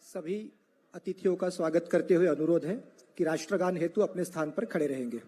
सभी अतिथियों का स्वागत करते हुए अनुरोध है कि राष्ट्रगान हेतु अपने स्थान पर खड़े रहेंगे।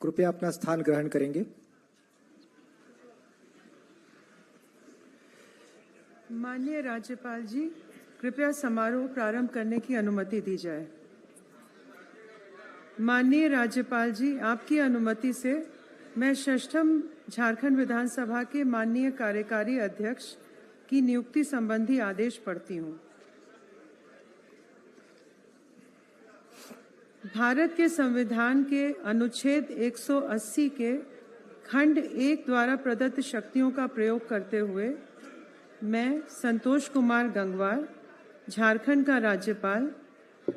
कृपया अपना स्थान ग्रहण करेंगे। माननीय राज्यपाल जी, कृपया समारोह प्रारंभ करने की अनुमति दी जाए। माननीय राज्यपाल जी, आपकी अनुमति से मैं षष्ठम झारखंड विधानसभा के माननीय कार्यकारी अध्यक्ष की नियुक्ति संबंधी आदेश पढ़ती हूँ। भारत के संविधान के अनुच्छेद 180 के खंड 1 द्वारा प्रदत्त शक्तियों का प्रयोग करते हुए मैं संतोष कुमार गंगवार, झारखंड का राज्यपाल,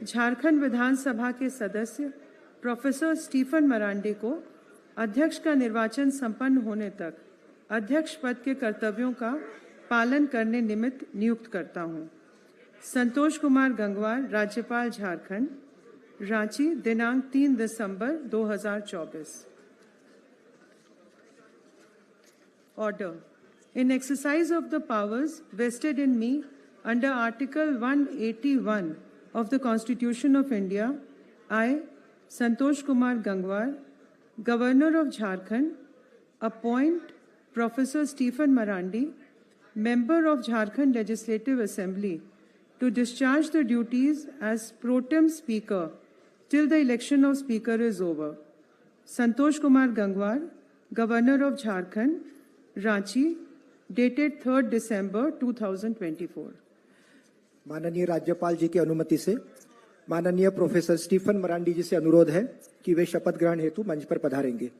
झारखंड विधानसभा के सदस्य प्रोफेसर स्टीफन मरांडी को अध्यक्ष का निर्वाचन संपन्न होने तक अध्यक्ष पद के कर्तव्यों का पालन करने निमित्त नियुक्त करता हूँ। संतोष कुमार गंगवार, राज्यपाल झारखंड, रांची, दिनांक 3 दिसंबर 2024। Order. In exercise of the powers vested in me under Article 181 of the Constitution of India, I, Santosh Kumar Gangwar, Governor of Jharkhand, appoint Professor Stephen Marandi, Member of Jharkhand Legislative Assembly, to discharge the duties as pro tem Speaker till the election of Speaker is over. Santosh Kumar Gangwar, Governor of Jharkhand, Ranchi, dated 3rd December 2024. माननीय राज्यपाल जी की अनुमति से माननीय professor Stephen Marandi जी से अनुरोध है कि वे शपथ ग्रहण हेतु मंच पर पधारेंगे।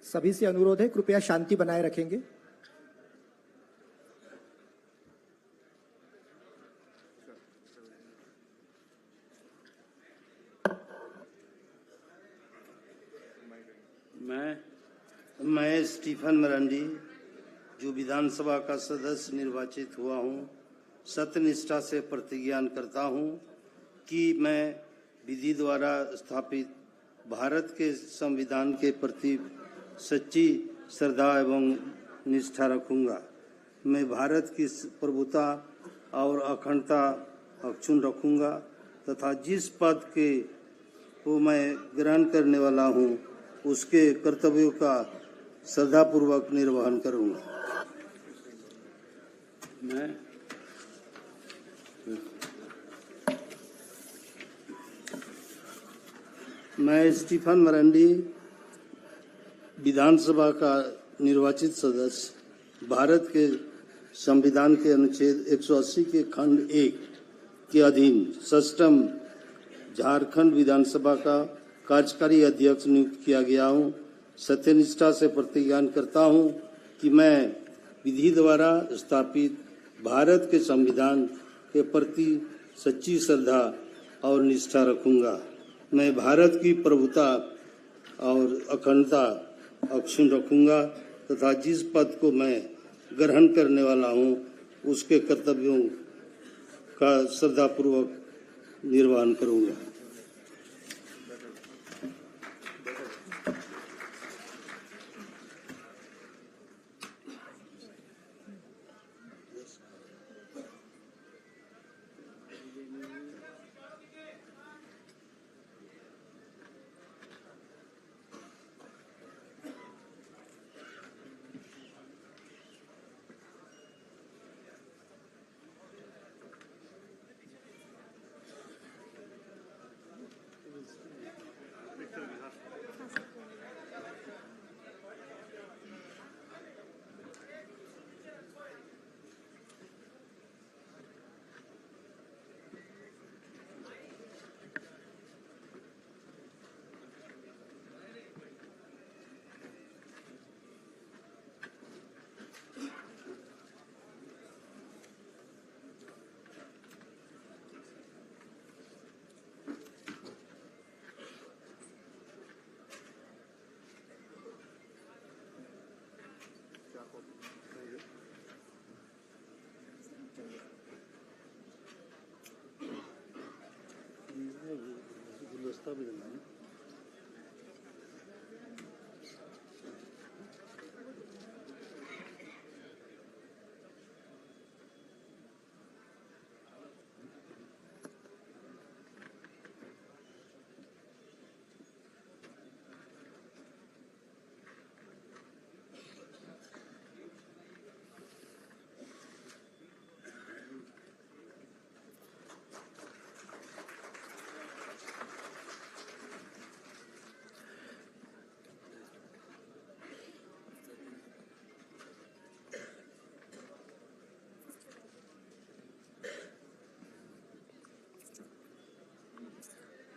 सभी से अनुरोध है, कृपया शांति बनाए रखेंगे। मैं स्टीफन मरांडी, जो विधानसभा का सदस्य निर्वाचित हुआ हूँ, सत्यनिष्ठा से प्रतिज्ञान करता हूँ कि मैं विधि द्वारा स्थापित भारत के संविधान के प्रति सच्ची श्रद्धा एवं निष्ठा रखूंगा। मैं भारत की प्रभुता और अखंडता अक्षुण्ण रखूंगा तथा जिस पद को मैं ग्रहण करने वाला हूं, उसके कर्तव्यों का श्रद्धापूर्वक निर्वहन करूंगा। मैं स्टीफन मरांडी, विधानसभा का निर्वाचित सदस्य, भारत के संविधान के अनुच्छेद 180 के खंड 1 के अधीन षष्ठम झारखंड विधानसभा का कार्यकारी अध्यक्ष नियुक्त किया गया हूं। सत्यनिष्ठा से प्रतिज्ञान करता हूं कि मैं विधि द्वारा स्थापित भारत के संविधान के प्रति सच्ची श्रद्धा और निष्ठा रखूंगा। मैं भारत की प्रभुता और अखंडता अक्षुण्ण रखूंगा तथा जिस पद को मैं ग्रहण करने वाला हूं, उसके कर्तव्यों का श्रद्धापूर्वक निर्वहन करूंगा।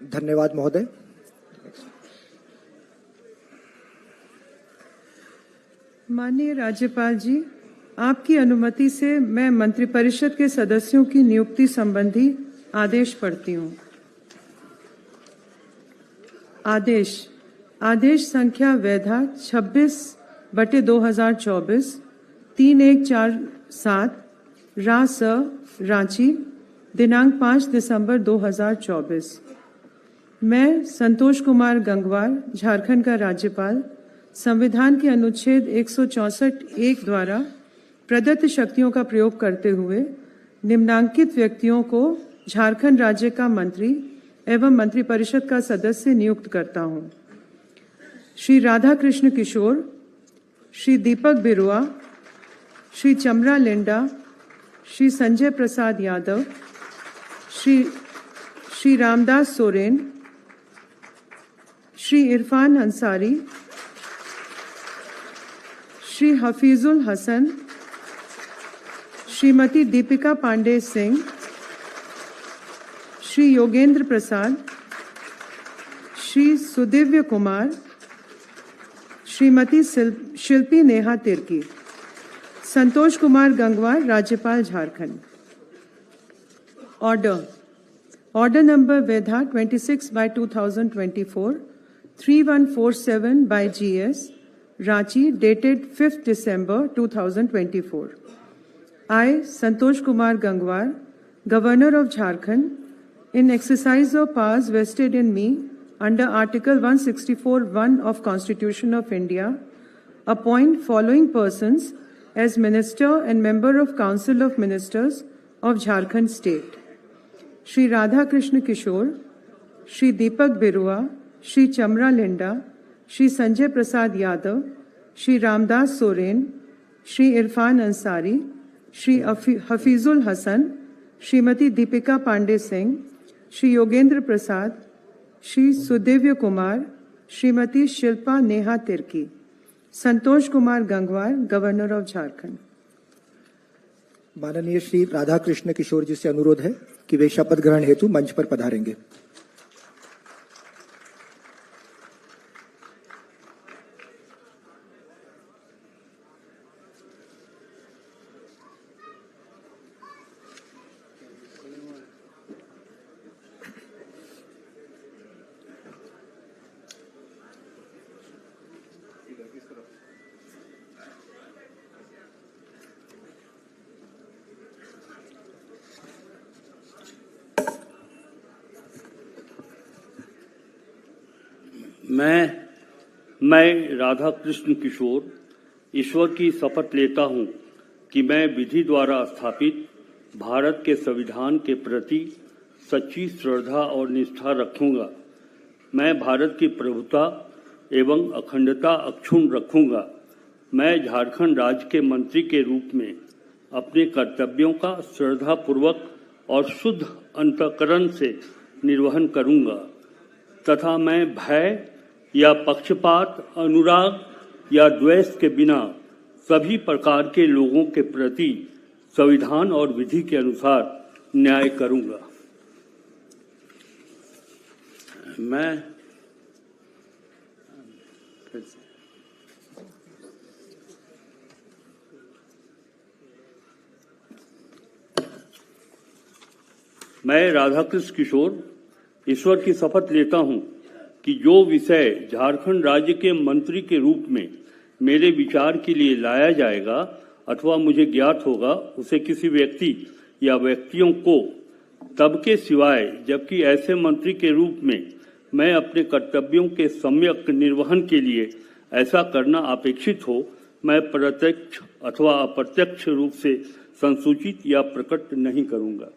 धन्यवाद महोदय। माननीय राज्यपाल जी, आपकी अनुमति से मैं मंत्रिपरिषद के सदस्यों की नियुक्ति संबंधी आदेश पढ़ती हूँ। आदेश संख्या वैधा 26/2024 3147 रा.स. रांची दिनांक 5 दिसंबर 2024। मैं संतोष कुमार गंगवार, झारखंड का राज्यपाल, संविधान के अनुच्छेद 164(1) द्वारा प्रदत्त शक्तियों का प्रयोग करते हुए निम्नांकित व्यक्तियों को झारखंड राज्य का मंत्री एवं मंत्रिपरिषद का सदस्य नियुक्त करता हूं। श्री राधा कृष्ण किशोर, श्री दीपक बिरुआ, श्री चमरा लिंडा, श्री संजय प्रसाद यादव, श्री रामदास सोरेन, श्री इरफान अंसारी, श्री हफीजुल हसन, श्रीमती दीपिका पांडे सिंह, श्री योगेंद्र प्रसाद, श्री सुदिव्य कुमार, श्रीमती शिल्पी नेहा तिर्की। संतोष कुमार गंगवार, राज्यपाल झारखंड। ऑर्डर नंबर वैधा 26/2024 3147 by GS Ranchi dated 5th December 2024. I, Santosh Kumar Gangwar, Governor of Jharkhand, in exercise of powers vested in me under Article 164(1) of Constitution of India, appoint following persons as Minister and Member of Council of Ministers of Jharkhand State: Shri Radha Krishna Kishore, Shri Deepak Birua, Shri Chamra Linda, Shri Sanjay Prasad Yadav, Shri Ramdas Soren, Shri Irfan Ansari, Shri Hafizul Hasan, Srimati Deepika Pandey Singh, Shri Yogendra Prasad, Shri Sudivya Kumar, Srimati Shilpa Neha Tirki. Santosh Kumar Gangwar, governor of Jharkhand. माननीय श्री राधा कृष्ण किशोर जी से अनुरोध है कि वे शपथ ग्रहण हेतु मंच पर पधारेंगे। मैं राधा कृष्ण किशोर ईश्वर की शपथ लेता हूं कि मैं विधि द्वारा स्थापित भारत के संविधान के प्रति सच्ची श्रद्धा और निष्ठा रखूंगा। मैं भारत की प्रभुता एवं अखंडता अक्षुण्ण रखूंगा। मैं झारखंड राज्य के मंत्री के रूप में अपने कर्तव्यों का श्रद्धापूर्वक और शुद्ध अंतःकरण से निर्वहन करूंगा तथा मैं भय या पक्षपात, अनुराग या द्वेष के बिना सभी प्रकार के लोगों के प्रति संविधान और विधि के अनुसार न्याय करूंगा। मैं राधाकृष्ण किशोर ईश्वर की शपथ लेता हूं कि जो विषय झारखंड राज्य के मंत्री के रूप में मेरे विचार के लिए लाया जाएगा अथवा मुझे ज्ञात होगा, उसे किसी व्यक्ति या व्यक्तियों को तब के सिवाय जबकि ऐसे मंत्री के रूप में मैं अपने कर्तव्यों के सम्यक निर्वहन के लिए ऐसा करना अपेक्षित हो, मैं प्रत्यक्ष अथवा अप्रत्यक्ष रूप से संसूचित या प्रकट नहीं करूंगा।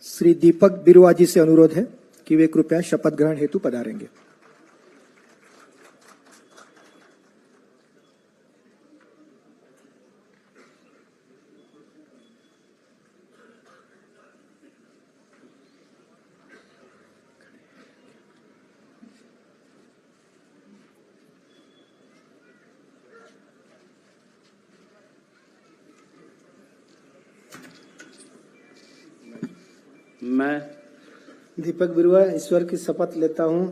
श्री दीपक बिरुआ जी से अनुरोध है कि वे कृपया शपथ ग्रहण हेतु पधारेंगे। मैं दीपक बिरुआ ईश्वर की शपथ लेता हूं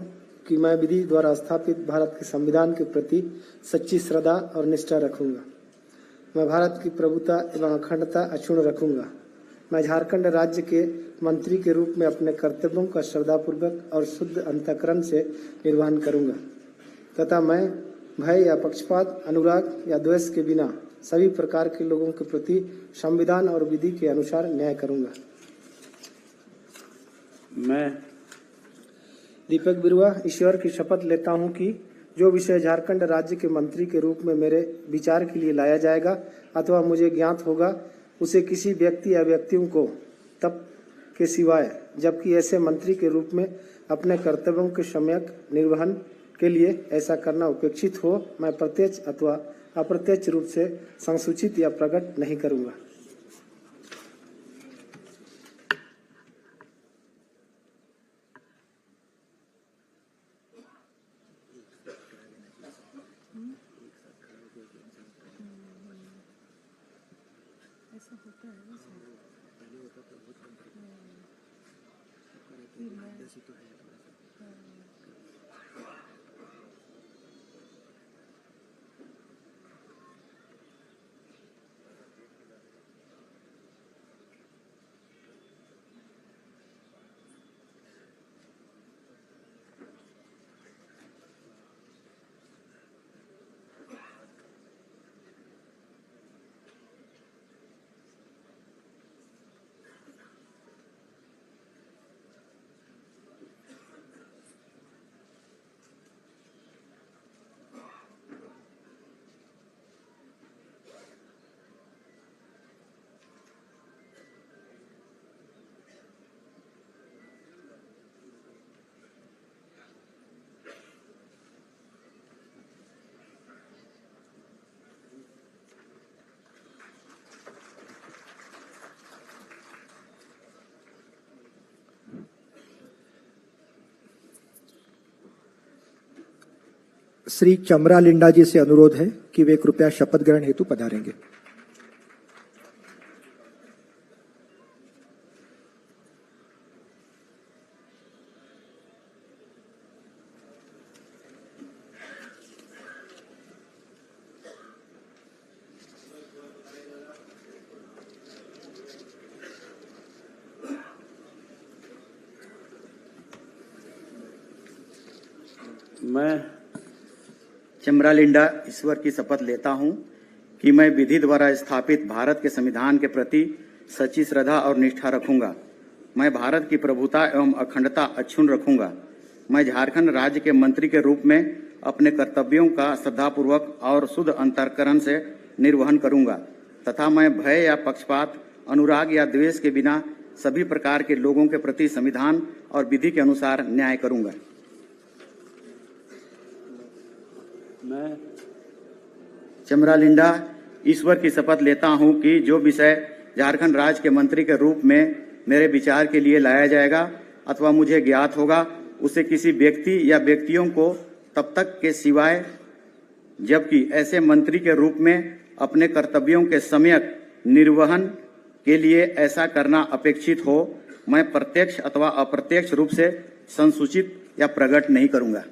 कि मैं विधि द्वारा स्थापित भारत के संविधान के प्रति सच्ची श्रद्धा और निष्ठा रखूंगा। मैं भारत की प्रभुता एवं अखंडता अक्षुण्ण रखूंगा। मैं झारखंड राज्य के मंत्री के रूप में अपने कर्तव्यों का श्रद्धापूर्वक और शुद्ध अंतःकरण से निर्वहन करूंगा तथा मैं भय या पक्षपात, अनुराग या द्वेष के बिना सभी प्रकार के लोगों के प्रति संविधान और विधि के अनुसार न्याय करूंगा। मैं दीपक बिरुआ ईश्वर की शपथ लेता हूं कि जो विषय झारखंड राज्य के मंत्री के रूप में मेरे विचार के लिए लाया जाएगा अथवा मुझे ज्ञात होगा, उसे किसी व्यक्ति या व्यक्तियों को तब के सिवाय, जबकि ऐसे मंत्री के रूप में अपने कर्तव्यों के सम्यक निर्वहन के लिए ऐसा करना अपेक्षित हो, मैं प्रत्यक्ष अथवा अप्रत्यक्ष रूप से संसूचित या प्रकट नहीं करूंगा। श्री चमरा लिंडा जी से अनुरोध है कि वे कृपया शपथ ग्रहण हेतु पधारेंगे। मैं चमरालिंडा ईश्वर की शपथ लेता हूं कि मैं विधि द्वारा स्थापित भारत के संविधान के प्रति सच्ची श्रद्धा और निष्ठा रखूंगा। मैं भारत की प्रभुता एवं अखंडता अक्षुण्ण रखूंगा। मैं झारखंड राज्य के मंत्री के रूप में अपने कर्तव्यों का श्रद्धापूर्वक और शुद्ध अंतःकरण से निर्वहन करूंगा तथा मैं भय या पक्षपात, अनुराग या द्वेष के बिना सभी प्रकार के लोगों के प्रति संविधान और विधि के अनुसार न्याय करूंगा। मैं चमरालिंडा ईश्वर की शपथ लेता हूं कि जो विषय झारखंड राज्य के मंत्री के रूप में मेरे विचार के लिए लाया जाएगा अथवा मुझे ज्ञात होगा, उसे किसी व्यक्ति या व्यक्तियों को तब तक के सिवाय जबकि ऐसे मंत्री के रूप में अपने कर्तव्यों के सम्यक निर्वहन के लिए ऐसा करना अपेक्षित हो, मैं प्रत्यक्ष अथवा अप्रत्यक्ष रूप से संसूचित या प्रकट नहीं करूंगा।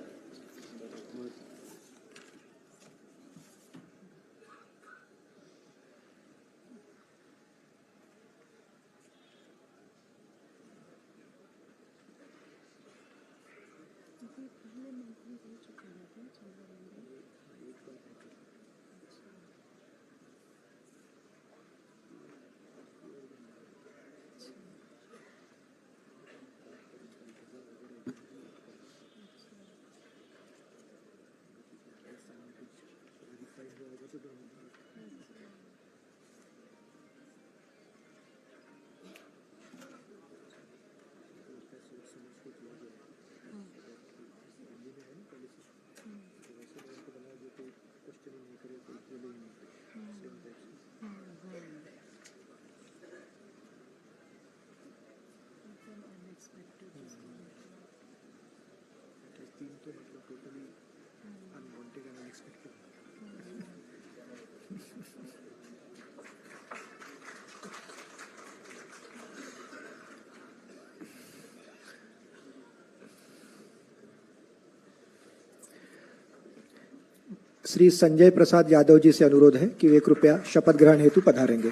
श्री संजय प्रसाद यादव जी से अनुरोध है कि वे कृपया शपथ ग्रहण हेतु पधारेंगे।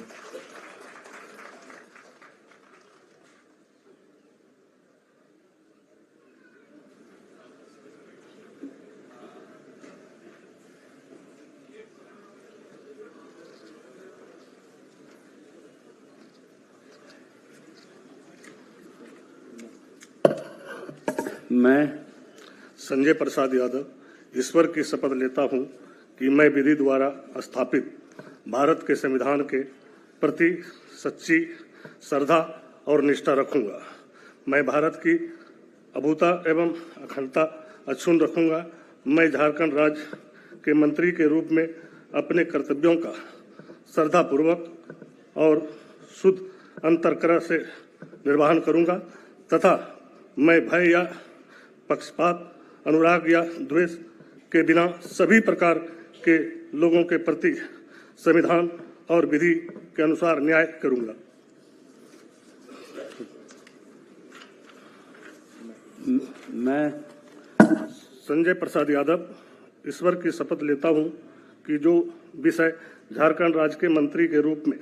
मैं संजय प्रसाद यादव ईश्वर की शपथ लेता हूं कि मैं विधि द्वारा स्थापित भारत के संविधान के प्रति सच्ची श्रद्धा और निष्ठा रखूंगा। मैं भारत की अभूता एवं अखंडता अक्षुण्ण रखूंगा। मैं झारखंड राज्य के मंत्री के रूप में अपने कर्तव्यों का श्रद्धापूर्वक और शुद्ध अंतःकरण से निर्वहन करूंगा तथा मैं भय या पक्षपात, अनुराग या द्वेष के बिना सभी प्रकार के लोगों के प्रति संविधान और विधि के अनुसार न्याय करूंगा। मैं संजय प्रसाद यादव ईश्वर की शपथ लेता हूं कि जो विषय झारखंड राज्य के मंत्री के रूप में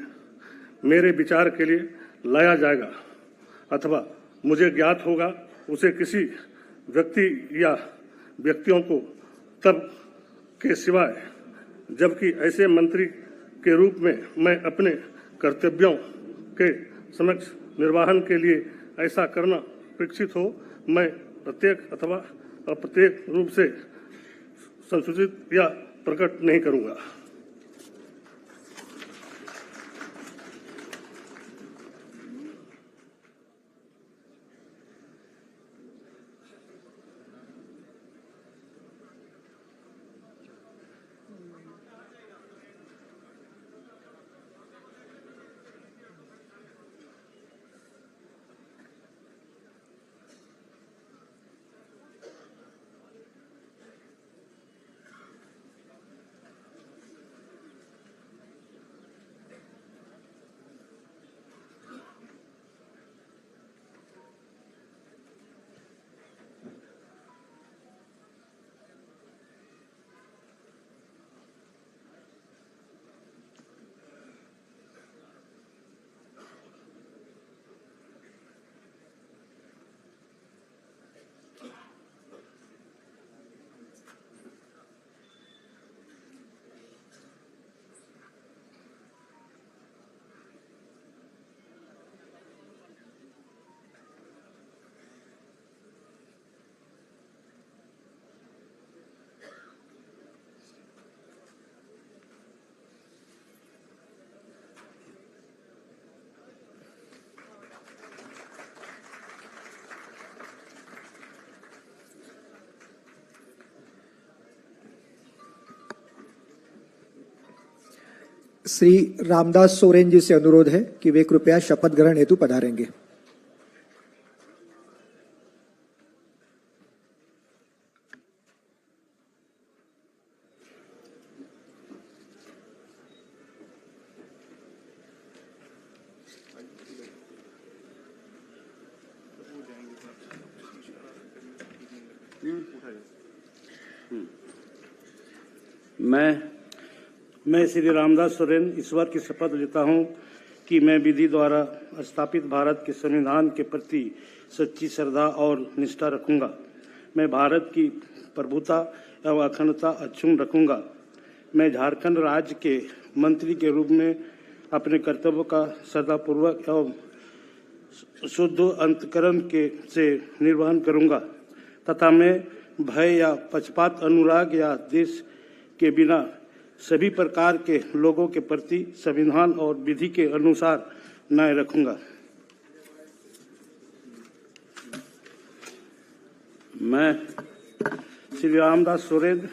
मेरे विचार के लिए लाया जाएगा अथवा मुझे ज्ञात होगा, उसे किसी व्यक्ति या व्यक्तियों को तब के सिवाय जबकि ऐसे मंत्री के रूप में मैं अपने कर्तव्यों के समक्ष निर्वहन के लिए ऐसा करना अपेक्षित हो, मैं प्रत्येक अथवा अप्रत्येक रूप से संसूचित या प्रकट नहीं करूंगा। श्री रामदास सोरेन जी से अनुरोध है कि वे कृपया शपथ ग्रहण हेतु पधारेंगे। मैं श्री रामदास सोरेन ईश्वर की शपथ लेता हूं कि मैं विधि द्वारा स्थापित भारत के संविधान के प्रति सच्ची श्रद्धा और निष्ठा रखूंगा। मैं भारत की प्रभुता एवं अखंडता अक्षुण्ण रखूंगा। मैं झारखंड राज्य के मंत्री के रूप में अपने कर्तव्यों का श्रद्धापूर्वक एवं शुद्ध अंतकरण से निर्वहन करूंगा तथा मैं भय या पक्षपात, अनुराग या देश के बिना सभी प्रकार के लोगों के प्रति संविधान और विधि के अनुसार न्याय रखूंगा। मैं श्री रामदास सोरेन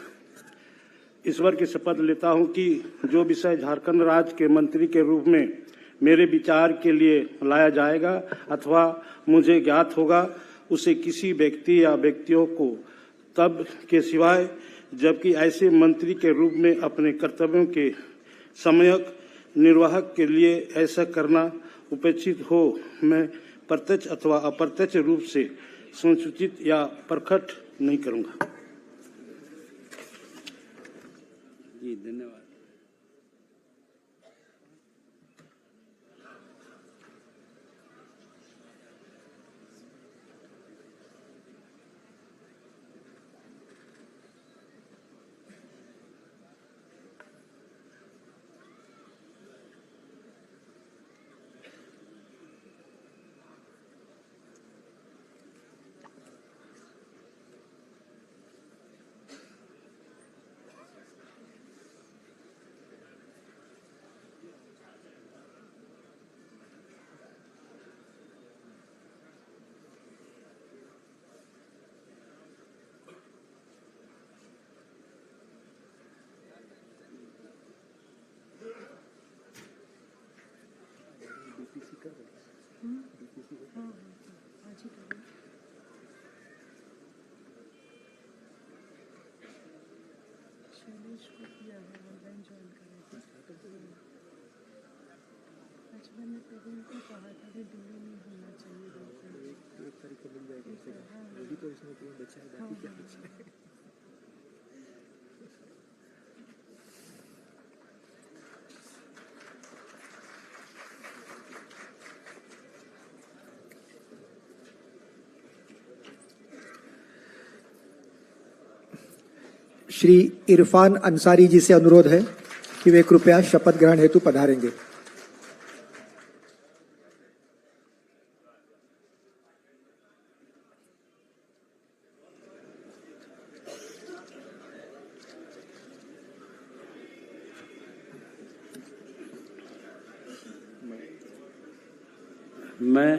ईश्वर की शपथ लेता हूं कि जो विषय झारखंड राज्य के मंत्री के रूप में मेरे विचार के लिए लाया जाएगा अथवा मुझे ज्ञात होगा, उसे किसी व्यक्ति या व्यक्तियों को तब के सिवाय जबकि ऐसे मंत्री के रूप में अपने कर्तव्यों के सम्यक निर्वाह के लिए ऐसा करना उपेक्षित हो, मैं प्रत्यक्ष अथवा अप्रत्यक्ष रूप से संसूचित या प्रकट नहीं करूंगा। जी धन्यवाद। श्री इरफान अंसारी जी से अनुरोध है कि वे कृपया शपथ ग्रहण हेतु पधारेंगे। मैं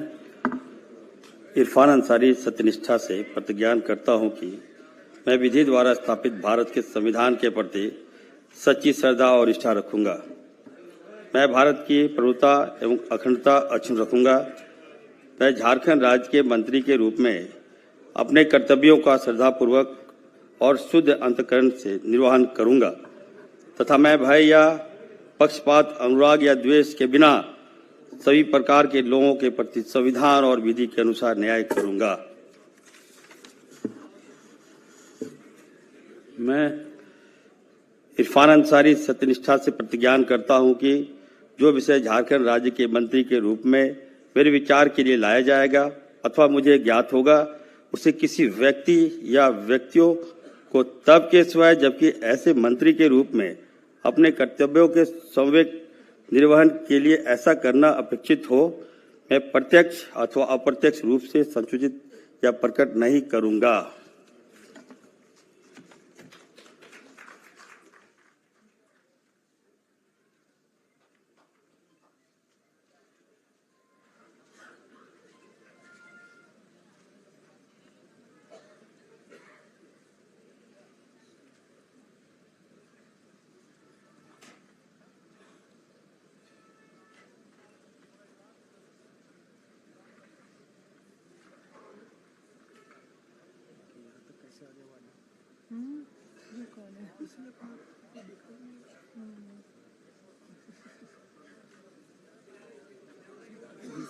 इरफान अंसारी सत्यनिष्ठा से प्रतिज्ञान करता हूं कि मैं विधि द्वारा स्थापित भारत के संविधान के प्रति सच्ची श्रद्धा और निष्ठा रखूंगा। मैं भारत की प्रभुता एवं अखंडता अक्षुण्ण रखूंगा। मैं झारखंड राज्य के मंत्री के रूप में अपने कर्तव्यों का श्रद्धापूर्वक और शुद्ध अंतकरण से निर्वहन करूंगा तथा मैं भय या पक्षपात, अनुराग या द्वेष के बिना सभी प्रकार के लोगों के प्रति संविधान और विधि के अनुसार न्याय करूंगा। मैं इरफान अंसारी सत्यनिष्ठा से प्रतिज्ञान करता हूं कि जो विषय झारखंड राज्य के मंत्री के रूप में मेरे विचार के लिए लाया जाएगा अथवा मुझे ज्ञात होगा, उसे किसी व्यक्ति या व्यक्तियों को तब के सिवाय जबकि ऐसे मंत्री के रूप में अपने कर्तव्यों के सम्यक निर्वहन के लिए ऐसा करना अपेक्षित हो, मैं प्रत्यक्ष अथवा अप्रत्यक्ष रूप से संसूचित या प्रकट नहीं करूंगा।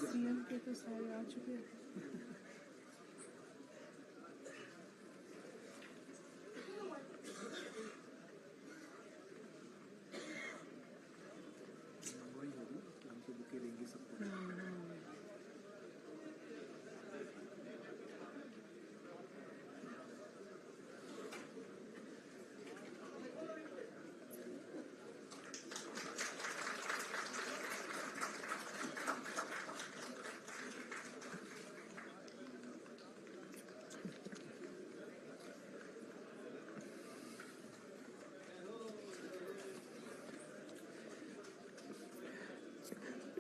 सीएम के तो सारे आ चुके हैं।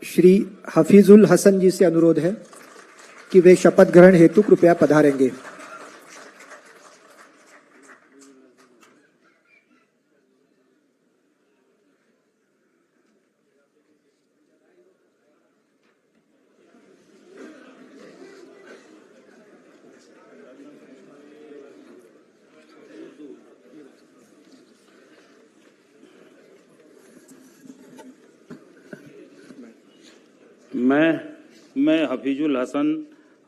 श्री हफीजुल हसन जी से अनुरोध है कि वे शपथ ग्रहण हेतु कृपया पधारेंगे। मैं हफीजुल हसन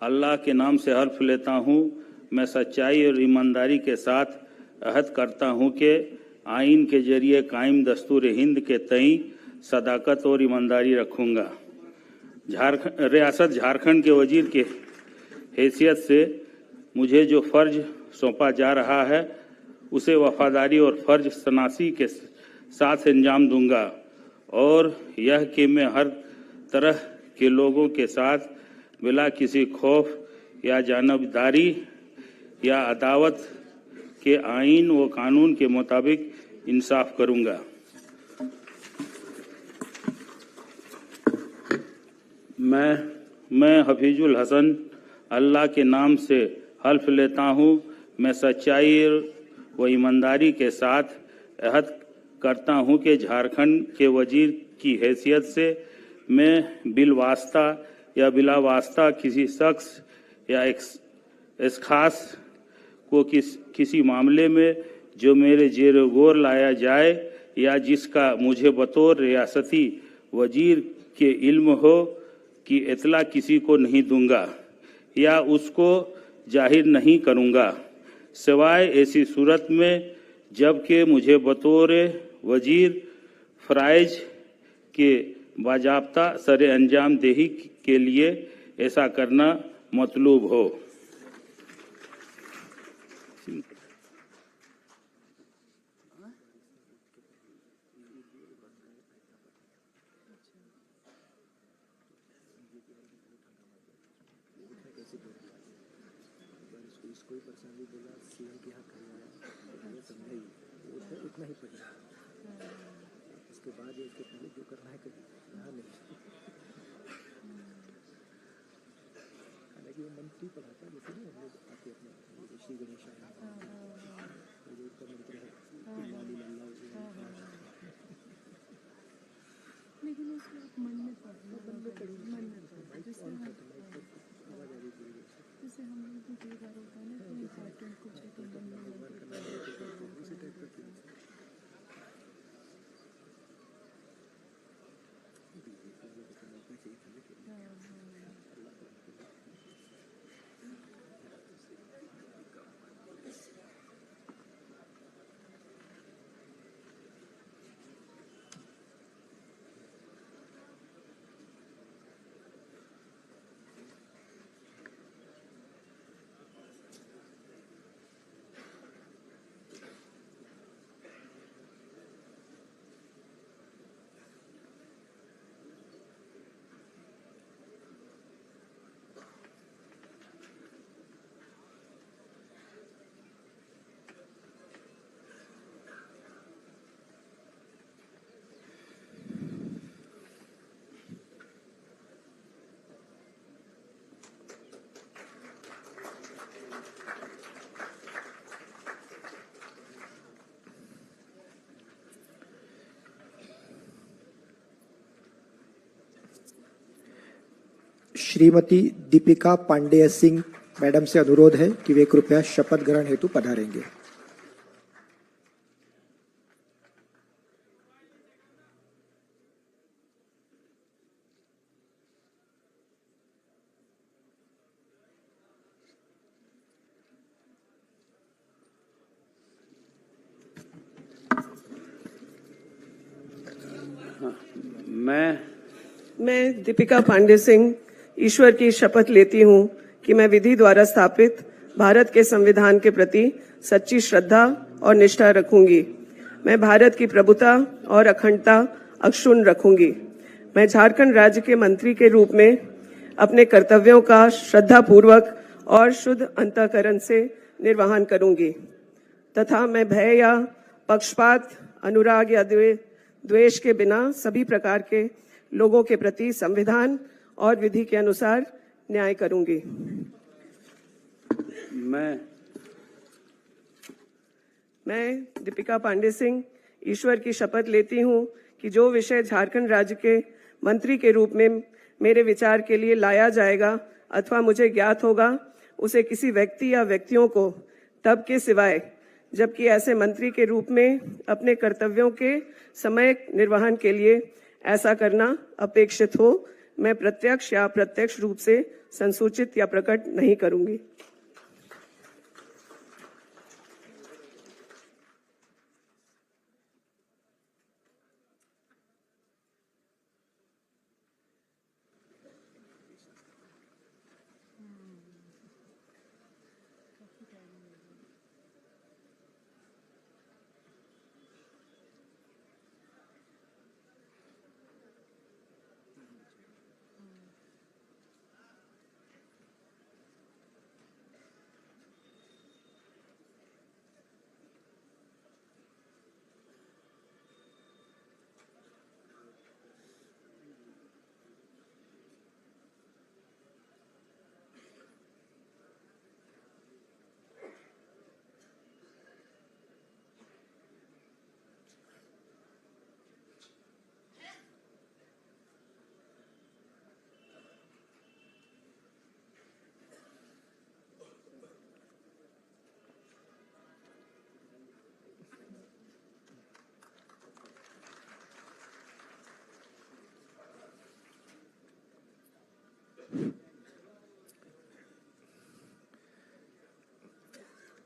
अल्लाह के नाम से हल्फ लेता हूँ, मैं सच्चाई और ईमानदारी के साथ अहद करता हूँ कि आइन के जरिए कायम दस्तूर हिंद के तई सदाकत और ईमानदारी रखूँगा। रियासत झारखंड के वजीर के हैसियत से मुझे जो फ़र्ज सौंपा जा रहा है उसे वफादारी और फ़र्ज शनासी के साथ अंजाम दूंगा और यह कि मैं हर तरह के लोगों के साथ बिला किसी खौफ या जानबदारी या अदावत के आइन व कानून के मुताबिक इंसाफ करूंगा। मैं हफीजुल हसन अल्लाह के नाम से हल्फ लेता हूँ, मैं सच्चाई व ईमानदारी के साथ अहद करता हूँ कि झारखंड के वजीर की हैसियत से मैं बिलवास्ता या बिला वास्ता किसी शख्स या इस खास को किसी मामले में जो मेरे जेर गौर लाया जाए या जिसका मुझे बतौर रियासती वजीर के इल्म हो कि इतला किसी को नहीं दूंगा या उसको जाहिर नहीं करूंगा, सिवाय ऐसी सूरत में जबकि मुझे बतौर वजीर फ़राइज के बाजाब्ता सरे अंजाम देही के लिए ऐसा करना मतलूब हो। उसके बाद इसके पहले जो करना है हालांकि वो मंत्री पढ़ाता जैसे ना हम लोग आते अपने श्री गणेश लेकिन उसको मन में पढ़ना जैसे हम लोग भी कई बार होता है ना कि इम्पोर्टेंट कुछ है तो मन में श्रीमती दीपिका पांडेय सिंह मैडम से अनुरोध है कि वे कृपया शपथ ग्रहण हेतु पधारेंगे। मैं दीपिका पांडे सिंह ईश्वर की शपथ लेती हूँ कि मैं विधि द्वारा स्थापित भारत के संविधान के प्रति सच्ची श्रद्धा और निष्ठा रखूंगी। मैं भारत की प्रभुता और अखंडता अक्षुण्ण रखूंगी। मैं झारखंड राज्य के मंत्री के रूप में अपने कर्तव्यों का श्रद्धापूर्वक और शुद्ध अंतःकरण से निर्वहन करूंगी तथा मैं भय या पक्षपात, अनुराग या द्वेष के बिना सभी प्रकार के लोगों के प्रति संविधान और विधि के अनुसार न्याय करूंगी। मैं दीपिका पांडे सिंह ईश्वर की शपथ लेती हूं कि जो विषय झारखंड राज्य के मंत्री के रूप में मेरे विचार के लिए लाया जाएगा अथवा मुझे ज्ञात होगा, उसे किसी व्यक्ति या व्यक्तियों को तब के सिवाय जबकि ऐसे मंत्री के रूप में अपने कर्तव्यों के समय निर्वहन के लिए ऐसा करना अपेक्षित हो, मैं प्रत्यक्ष या अप्रत्यक्ष रूप से संसूचित या प्रकट नहीं करूंगी।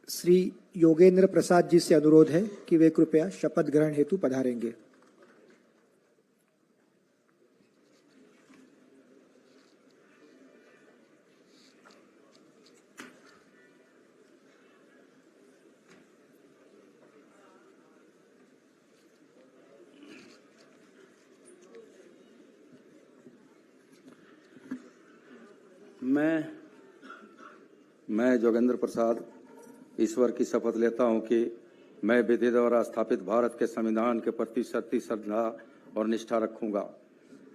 श्री योगेंद्र प्रसाद जी से अनुरोध है कि वे कृपया शपथ ग्रहण हेतु पधारेंगे। मैं जोगेंद्र प्रसाद ईश्वर की शपथ लेता हूं कि मैं विधि द्वारा स्थापित भारत के संविधान के प्रति सच्ची श्रद्धा और निष्ठा रखूंगा।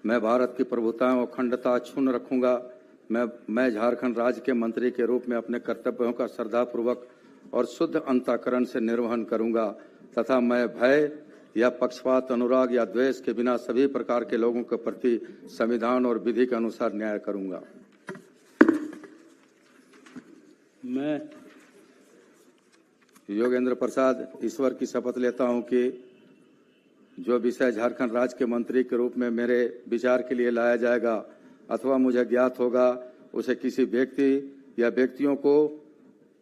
मैं भारत की प्रभुता और अखंडता अक्षुण्ण रखूंगा। मैं झारखंड राज्य के मंत्री के रूप में अपने कर्तव्यों का श्रद्धापूर्वक और शुद्ध अंतःकरण से निर्वहन करूंगा तथा मैं भय या पक्षपात, अनुराग या द्वेष के बिना सभी प्रकार के लोगों के प्रति संविधान और विधि के अनुसार न्याय करूंगा। मैं योगेंद्र प्रसाद ईश्वर की शपथ लेता हूं कि जो विषय झारखंड राज्य के मंत्री के रूप में मेरे विचार के लिए लाया जाएगा अथवा मुझे ज्ञात होगा, उसे किसी व्यक्ति या व्यक्तियों को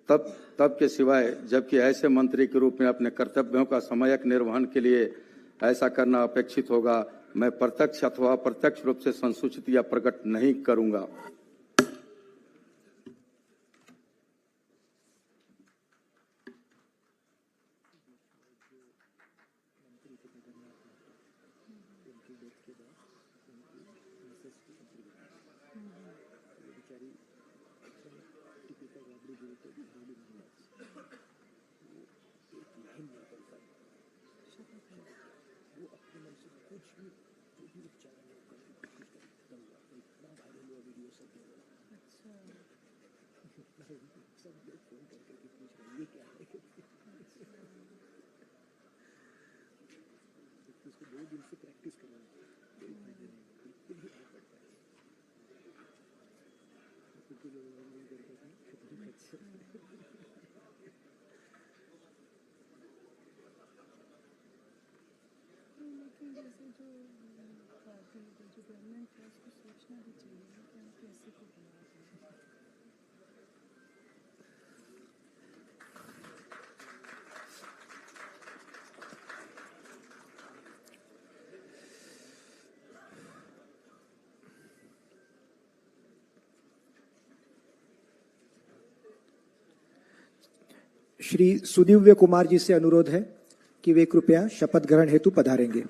तब के सिवाय जबकि ऐसे मंत्री के रूप में अपने कर्तव्यों का समयक निर्वहन के लिए ऐसा करना अपेक्षित होगा, मैं प्रत्यक्ष अथवा अप्रत्यक्ष रूप से संसूचित या प्रकट नहीं करूंगा। श्री सुदिव्य कुमार जी से अनुरोध है कि वे कृपया शपथ ग्रहण हेतु पधारेंगे।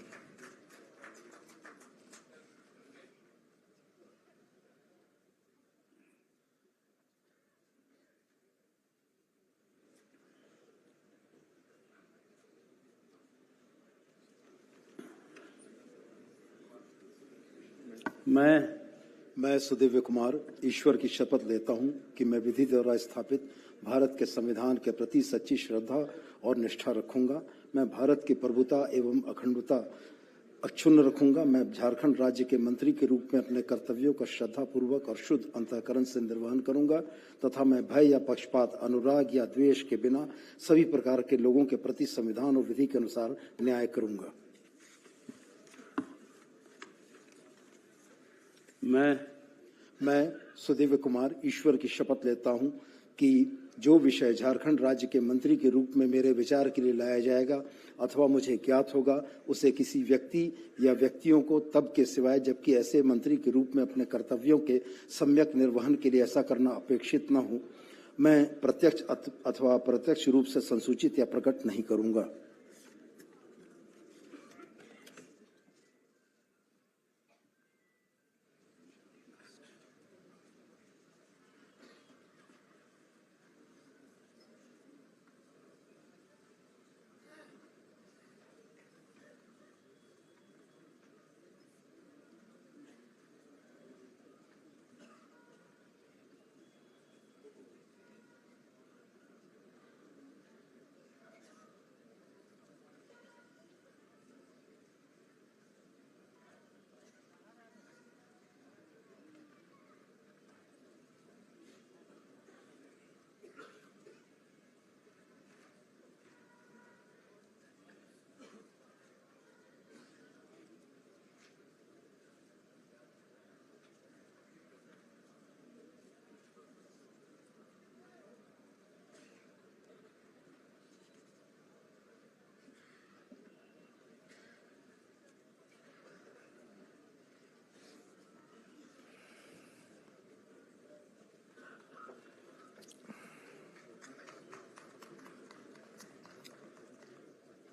मैं सुदिव्य कुमार ईश्वर की शपथ लेता हूं कि मैं विधि द्वारा स्थापित भारत के संविधान के प्रति सच्ची श्रद्धा और निष्ठा रखूंगा। मैं भारत की प्रभुता एवं अखंडता अक्षुण्ण रखूंगा। मैं झारखंड राज्य के मंत्री के रूप में अपने कर्तव्यों का श्रद्धापूर्वक और शुद्ध अंतःकरण से निर्वहन करूंगा तथा मैं भय या पक्षपात, अनुराग या द्वेष के बिना सभी प्रकार के लोगों के प्रति संविधान और विधि के अनुसार न्याय करूंगा। मैं सुदिव्य कुमार ईश्वर की शपथ लेता हूं कि जो विषय झारखंड राज्य के मंत्री के रूप में मेरे विचार के लिए लाया जाएगा अथवा मुझे ज्ञात होगा उसे किसी व्यक्ति या व्यक्तियों को तब के सिवाय जबकि ऐसे मंत्री के रूप में अपने कर्तव्यों के सम्यक निर्वहन के लिए ऐसा करना अपेक्षित न हो, मैं प्रत्यक्ष अथवा अप्रत्यक्ष रूप से संसूचित या प्रकट नहीं करूंगा।